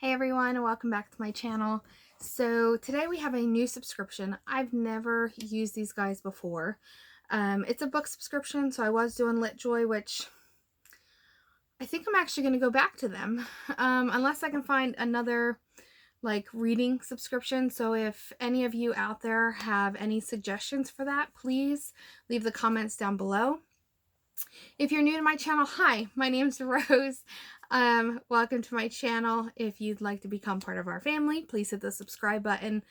Hey everyone, and welcome back to my channel. So today we have a new subscription. I've never used these guys before. It's a book subscription, so I was doing LitJoy, which I think I'm actually going to go back to them. Unless I can find another reading subscription. So if any of you out there have any suggestions for that, please leave the comments down below. If you're new to my channel, hi, my name's Rose. Welcome to my channel. If you'd like to become part of our family, please hit the subscribe button.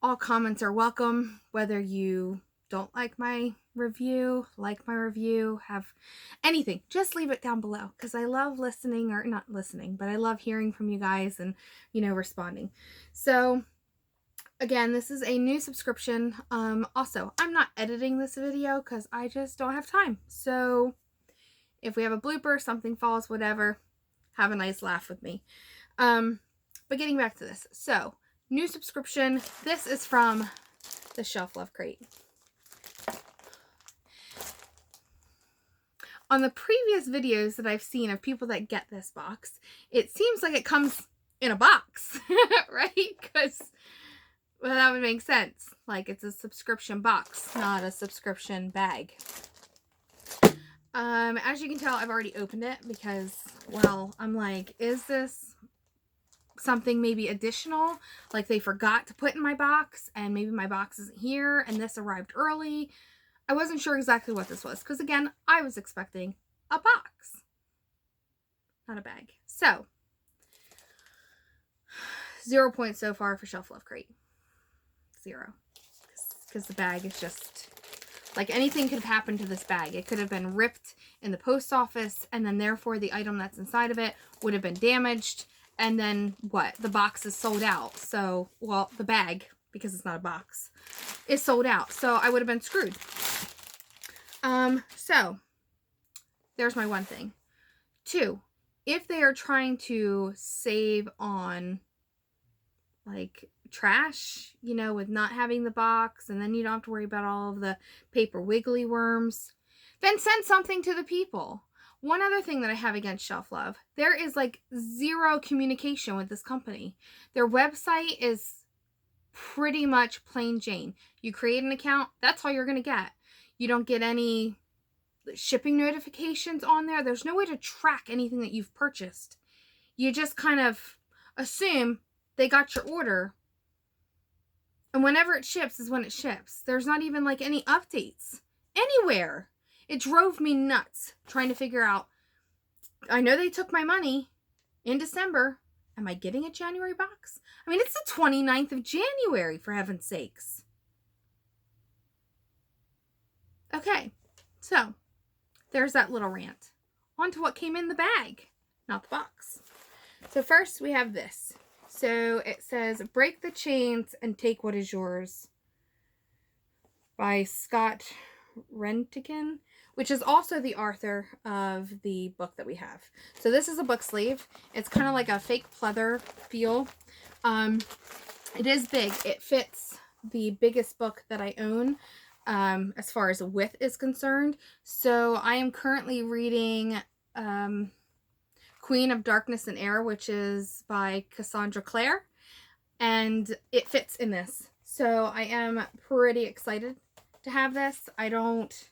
All comments are welcome, whether you don't like my review, have anything, just leave it down below because I love listening, or not listening, but I love hearing from you guys and, responding. So again, this is a new subscription. Also, I'm not editing this video because I just don't have time. So if we have a blooper, something falls, whatever, have a nice laugh with me. But getting back to this. So, new subscription. This is from the Shelflove crate. On the previous videos that I've seen of people that get this box, it seems like it comes in a box, right? Because, well, that would make sense. Like, it's a subscription box, not a subscription bag. As you can tell, I've already opened it because, well, I'm like, is this something maybe additional? Like they forgot to put in my box and maybe my box isn't here and this arrived early. I wasn't sure exactly what this was because, again, I was expecting a box, not a bag. So, 0 points so far for Shelflove crate. 0. Because the bag is just... like, anything could have happened to this bag. It could have been ripped in the post office, and then therefore the item that's inside of it would have been damaged. And then what? The box is sold out. So, well, the bag, because it's not a box, is sold out. So I would have been screwed. So there's my one thing. 2, if they are trying to save on like trash, with not having the box, and then you don't have to worry about all of the paper wiggly worms, then send something to the people. One other thing that I have against Shelflove, there is like 0 communication with this company. Their website is pretty much plain Jane. You create an account, that's all you're going to get. You don't get any shipping notifications on there. There's no way to track anything that you've purchased. You just kind of assume they got your order, and whenever it ships is when it ships. There's not even like any updates anywhere. It drove me nuts trying to figure out, I know they took my money in December. Am I getting a January box? I mean, it's the 29th of January, for heaven's sakes. Okay, so there's that little rant. On to what came in the bag, not the box. So first we have this. So it says, Break the Chains and Take What Is Yours by Scott Rentigan, which is also the author of the book that we have. So this is a book sleeve. It's kind of like a fake pleather feel. It is big. It fits the biggest book that I own as far as width is concerned. So I am currently reading Queen of Darkness and Air, which is by Cassandra Clare, and it fits in this. So I am pretty excited to have this. I don't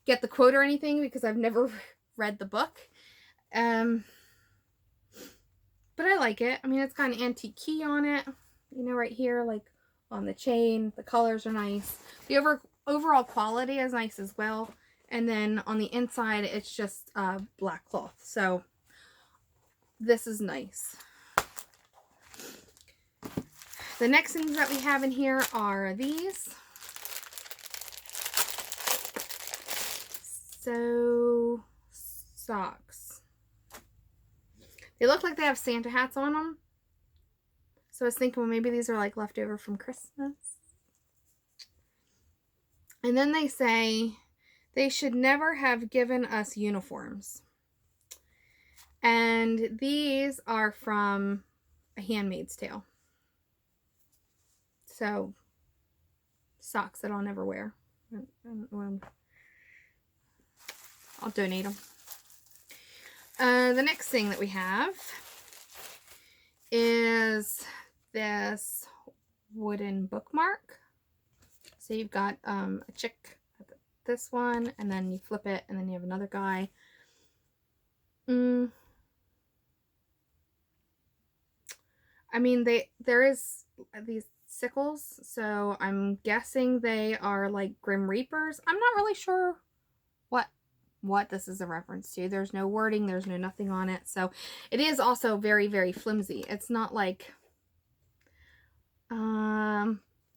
get the quote or anything because I've never read the book. But I like it. I mean, it's got an antique key on it, right here, like on the chain. The colors are nice. The overall quality is nice as well. And then on the inside, it's just black cloth. So this is nice. The next things that we have in here are these. So, socks. They look like they have Santa hats on them. So I was thinking, well, maybe these are like leftover from Christmas. And then they say, they should never have given us uniforms. And these are from A Handmaid's Tale. So, socks that I'll never wear. I'll donate them. The next thing that we have is this wooden bookmark. So you've got a chick, this one, and then you flip it, and then you have another guy. I mean, there is these sickles, so I'm guessing they are like Grim Reapers. I'm not really sure what this is a reference to. There's no wording, there's no nothing on it. So it is also very, very flimsy. It's not like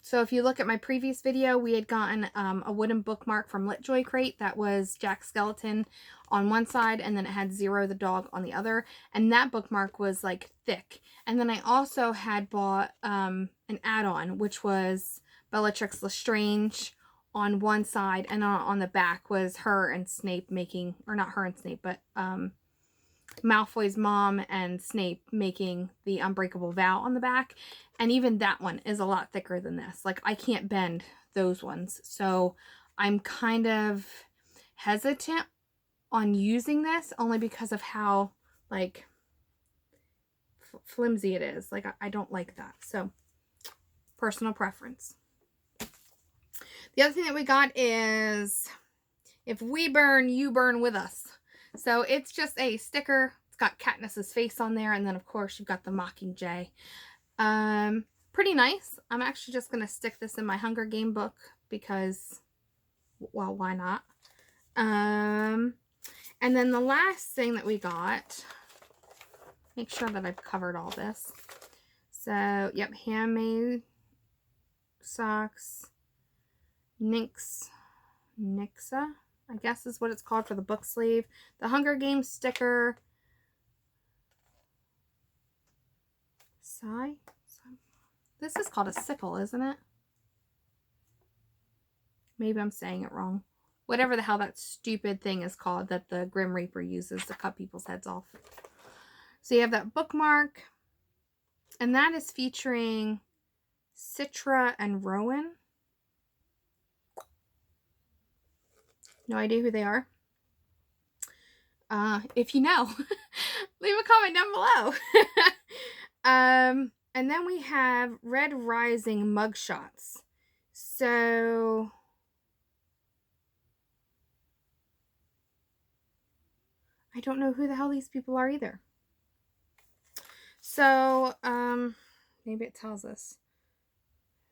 so if you look at my previous video, we had gotten a wooden bookmark from LitJoy Crate that was Jack Skeleton on one side, and then it had Zero the dog on the other, and that bookmark was like thick. And then I also had bought an add-on, which was Bellatrix Lestrange on one side, and on the back was her and Snape making, or not her and Snape, but Malfoy's mom and Snape making the unbreakable vow on the back. And even that one is a lot thicker than this. Like, I can't bend those ones. So I'm kind of hesitant on using this only because of how, like, flimsy it is. Like, I don't like that. So, personal preference. The other thing that we got is, if we burn, you burn with us. So it's just a sticker. It's got Katniss's face on there, and then of course you've got the Mockingjay. Pretty nice. I'm actually just gonna stick this in my Hunger Game book because, well, why not? And then the last thing that we got, make sure that I've covered all this. So, yep, handmade socks, Nixa, I guess is what it's called for the book sleeve. The Hunger Games sticker. This is called a sickle, isn't it? Maybe I'm saying it wrong. Whatever the hell that stupid thing is called that the Grim Reaper uses to cut people's heads off. So you have that bookmark. And that is featuring Citra and Rowan. No idea who they are. If you know, leave a comment down below. And then we have Red Rising mugshots. So I don't know who the hell these people are either. So, maybe it tells us.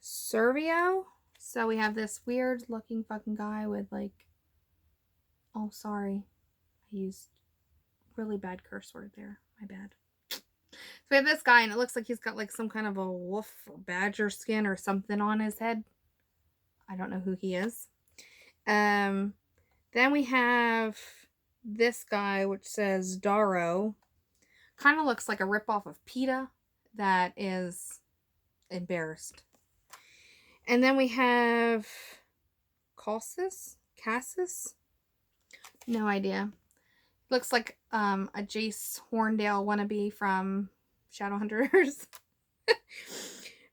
Servio. So we have this weird looking fucking guy with like, oh, sorry. I used really bad curse word there. My bad. So we have this guy, and it looks like he's got like some kind of a wolf or badger skin or something on his head. I don't know who he is. Then we have this guy, which says Darrow. Kind of looks like a ripoff of PETA that is embarrassed. And then we have Cassus? No idea. Looks like a Jace Horndale wannabe from Shadowhunters.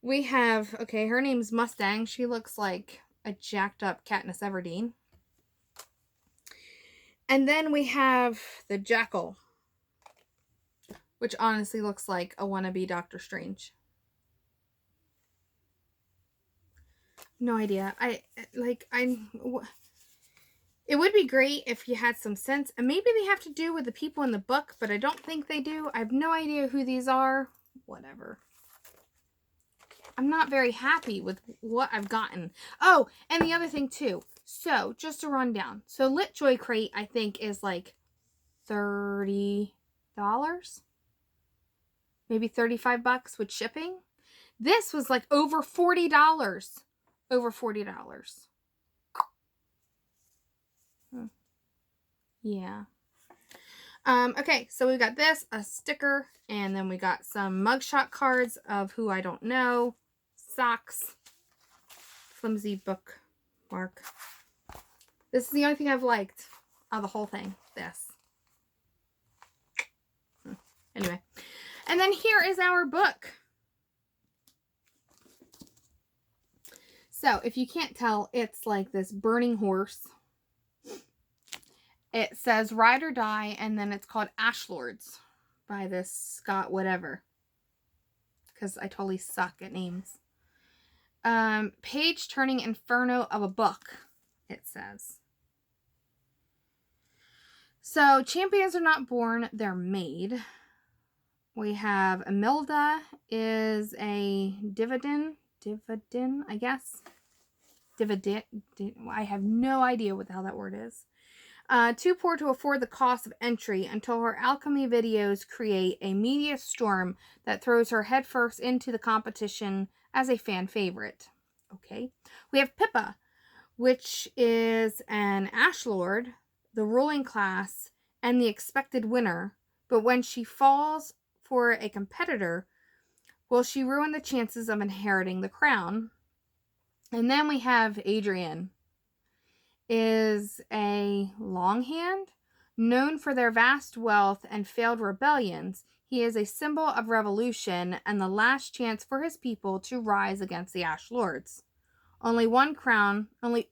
We have, okay, her name's Mustang. She looks like a jacked up Katniss Everdeen. And then we have the Jackal, which honestly looks like a wannabe Doctor Strange. No idea. It would be great if you had some sense. And maybe they have to do with the people in the book, but I don't think they do. I have no idea who these are. Whatever. I'm not very happy with what I've gotten. Oh, and the other thing too. So, just a rundown. So, LitJoy Crate, I think, is like $30. Maybe 35 bucks with shipping. This was like over $40. Over $40. Yeah. Okay, so we got this, a sticker, and then we got some mugshot cards of who I don't know, socks, flimsy bookmark. This is the only thing I've liked out of the whole thing, this. Anyway, and then here is our book. So, if you can't tell, it's like this burning horse. It says Ride or Die, and then it's called Ashlords by this Scott whatever. because I totally suck at names. Page-turning inferno of a book, it says. So, champions are not born, they're made. We have Imelda is a dividend, I guess. Dividend. I have no idea what the hell that word is. Too poor to afford the cost of entry until her alchemy videos create a media storm that throws her headfirst into the competition as a fan favorite. Okay. We have Pippa, which is an Ash Lord, the ruling class, and the expected winner. But when she falls for a competitor, will she ruin the chances of inheriting the crown? And then we have Adrian, is a longhand, known for their vast wealth and failed rebellions. He is a symbol of revolution and the last chance for his people to rise against the Ash Lords. Only one can win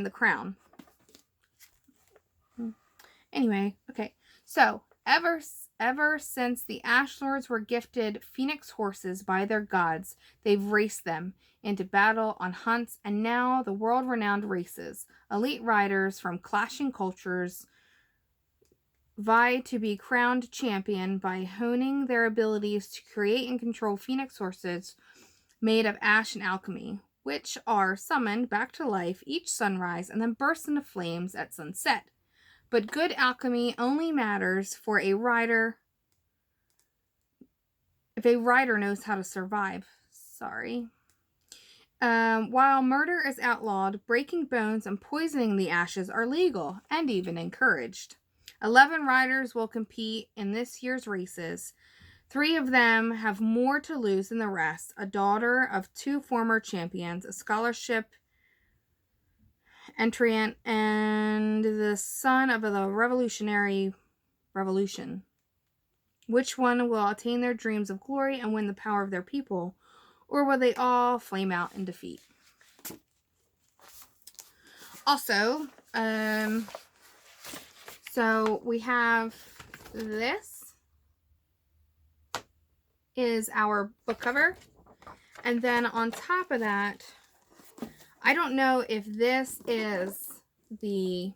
the crown. Anyway, okay. So, ever since the Ash Lords were gifted phoenix horses by their gods, they've raced them into battle on hunts, and now the world-renowned races. Elite riders from clashing cultures vie to be crowned champion by honing their abilities to create and control phoenix horses made of ash and alchemy, which are summoned back to life each sunrise and then burst into flames at sunset. But good alchemy only matters for a rider if a rider knows how to survive. While murder is outlawed, breaking bones and poisoning the ashes are legal and even encouraged. 11 riders will compete in this year's races. 3 of them have more to lose than the rest: a daughter of 2 former champions, a scholarship entrant, and the son of the revolution. Which one will attain their dreams of glory and win the power of their people, or will they all flame out in defeat? Also, so we have this is our book cover, and then on top of that, I don't know if this is the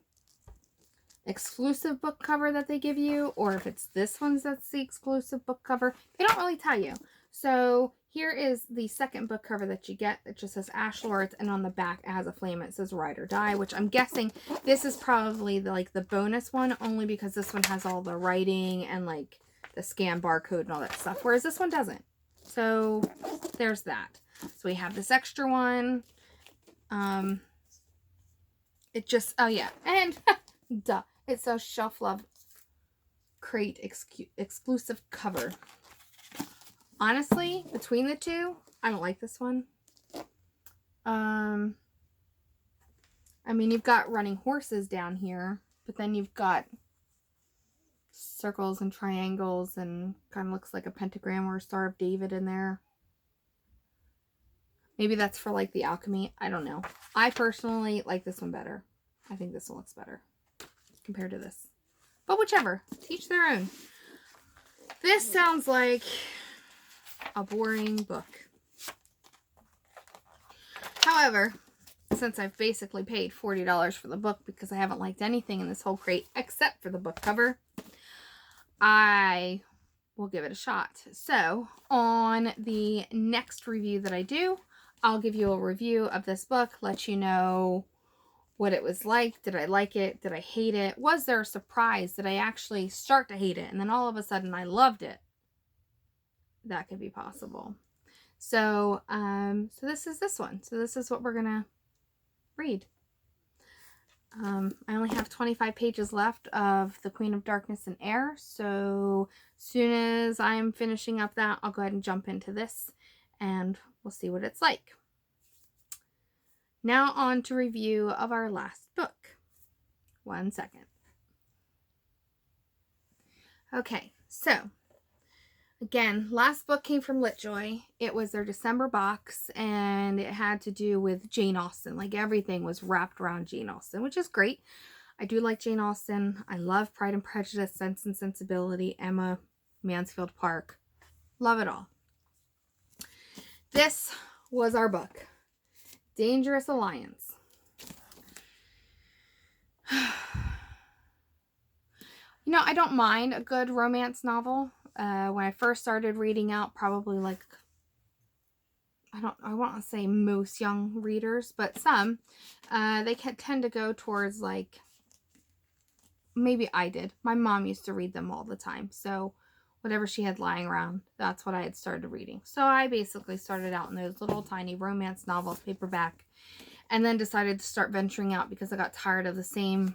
exclusive book cover that they give you, or if it's this one's that's the exclusive book cover. They don't really tell you. So here is the second book cover that you get. It just says Ash Lords, and on the back it has a flame. It says Ride or Die, which I'm guessing this is probably the bonus one, only because this one has all the writing and like the scan barcode and all that stuff, whereas this one doesn't. So there's that. So we have this extra one. It just, oh yeah, and duh, it's a Shelflove crate exclusive cover. Honestly, between the two, I don't like this one. I mean, you've got running horses down here, but then you've got circles and triangles and kind of looks like a pentagram or a Star of David in there. Maybe that's for like the alchemy. I don't know. I personally like this one better. I think this one looks better compared to this. But whichever. Teach their own. This sounds like a boring book. However, since I've basically paid $40 for the book because I haven't liked anything in this whole crate except for the book cover, I will give it a shot. So, on the next review that I do, I'll give you a review of this book, let you know what it was like. Did I like it? Did I hate it? Was there a surprise? Did I actually start to hate it and then all of a sudden I loved it? That could be possible. So, so this is this one. So this is what we're gonna read. I only have 25 pages left of The Queen of Darkness and Air, so as soon as I'm finishing up that, I'll go ahead and jump into this, and we'll see what it's like. Now on to review of our last book. 1 second. Okay, so again, last book came from LitJoy. It was their December box, and it had to do with Jane Austen. Like, everything was wrapped around Jane Austen, which is great. I do like Jane Austen. I love Pride and Prejudice, Sense and Sensibility, Emma, Mansfield Park. Love it all. This was our book, Dangerous Alliance. You know, I don't mind a good romance novel. When I first started reading out, probably like, I want to say most young readers, but some, they can tend to go towards like, maybe I did. My mom used to read them all the time. So whatever she had lying around, that's what I had started reading. So I basically started out in those little tiny romance novels, paperback, and then decided to start venturing out because I got tired of the same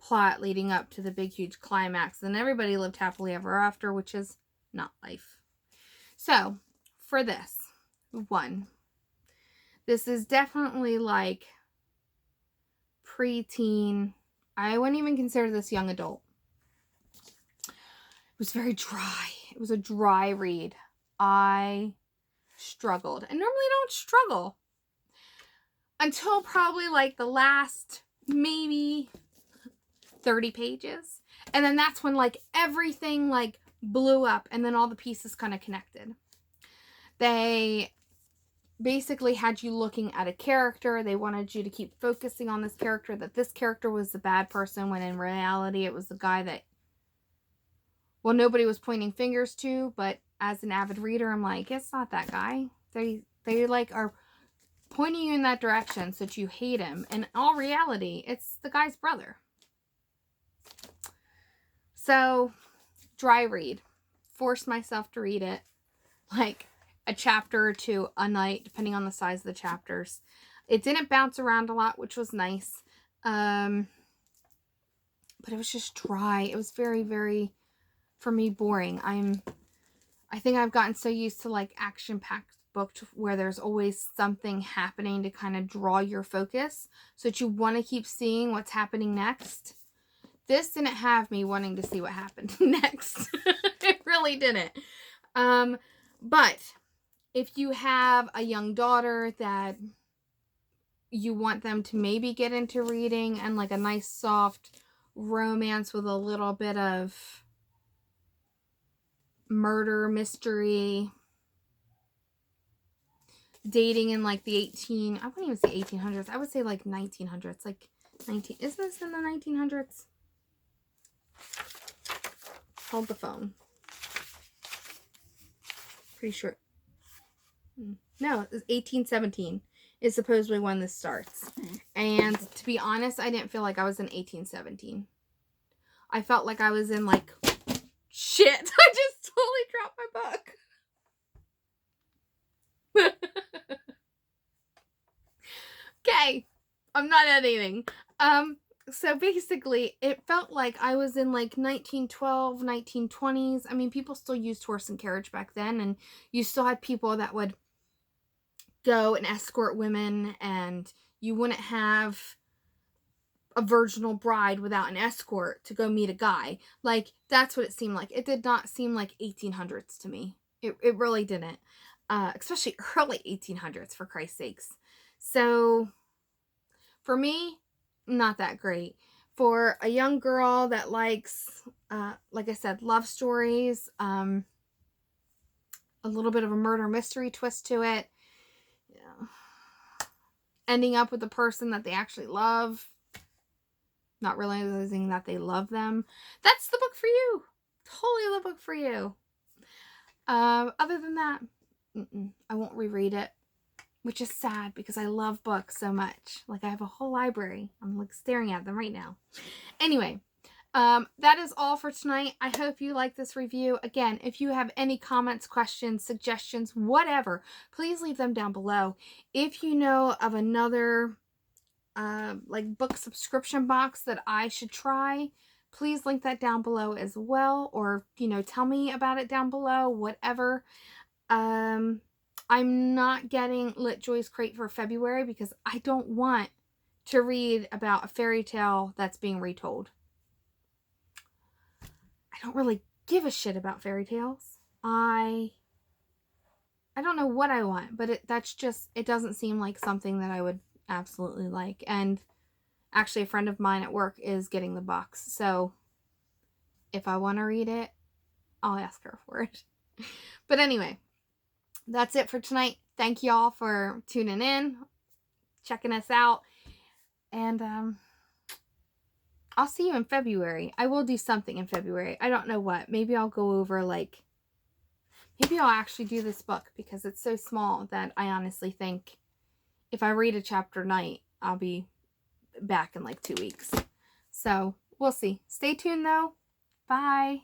plot leading up to the big huge climax, and everybody lived happily ever after, which is not life. So for this one, this is definitely like preteen. I wouldn't even consider this young adult. It was very dry. It was a dry read. I struggled, and normally I don't struggle until probably like the last maybe 30 pages. And then that's when like everything like blew up and then all the pieces kind of connected. They basically had you looking at a character. They wanted you to keep focusing on this character, that this character was the bad person, when in reality it was the guy that, well, nobody was pointing fingers to, but as an avid reader, I'm like, it's not that guy. They like are pointing you in that direction so that you hate him. In all reality, it's the guy's brother. So, dry read. Forced myself to read it like a chapter or two a night, depending on the size of the chapters. It didn't bounce around a lot, which was nice. But it was just dry. It was very, very, for me, boring. I think I've gotten so used to like action-packed books where there's always something happening to kind of draw your focus so that you want to keep seeing what's happening next. This didn't have me wanting to see what happened next. It really didn't. But if you have a young daughter that you want them to maybe get into reading and like a nice soft romance with a little bit of murder, mystery, dating in like the I wouldn't even say 1800s. I would say like 1900s. Like 19, isn't this in the 1900s? Hold the phone. Pretty sure. No, it's 1817 is supposedly when this starts. And to be honest, I didn't feel like I was in 1817. I felt like I was in like, shit, I just totally dropped my book. Okay, I'm not editing. So basically, it felt like I was in like 1912, 1920s. I mean, people still used horse and carriage back then, and you still had people that would go and escort women, and you wouldn't have a virginal bride without an escort to go meet a guy. Like, that's what it seemed like. It did not seem like 1800s to me. It really didn't. Especially early 1800s, for Christ's sakes. So, for me, not that great. For a young girl that likes, like I said, love stories, a little bit of a murder mystery twist to it, yeah. Ending up with the person that they actually love, not realizing that they love them, that's the book for you. Totally the book for you. Other than that, I won't reread it, which is sad because I love books so much. Like, I have a whole library. I'm like staring at them right now. Anyway, that is all for tonight. I hope you like this review. Again, if you have any comments, questions, suggestions, whatever, please leave them down below. If you know of another like book subscription box that I should try, please link that down below as well, or tell me about it down below, whatever. I'm not getting LitJoy's Crate for February because I don't want to read about a fairy tale that's being retold. I don't really give a shit about fairy tales. I don't know what I want, but it doesn't seem like something that I would absolutely like. And actually, a friend of mine at work is getting the box, so if I want to read it, I'll ask her for it. But anyway, that's it for tonight. Thank y'all for tuning in, checking us out, and I'll see you in February. I will do something in February. I don't know what. Maybe I'll go over, like, maybe I'll actually do this book because it's so small that I honestly think if I read a chapter a night, I'll be back in like 2 weeks. So we'll see. Stay tuned though. Bye.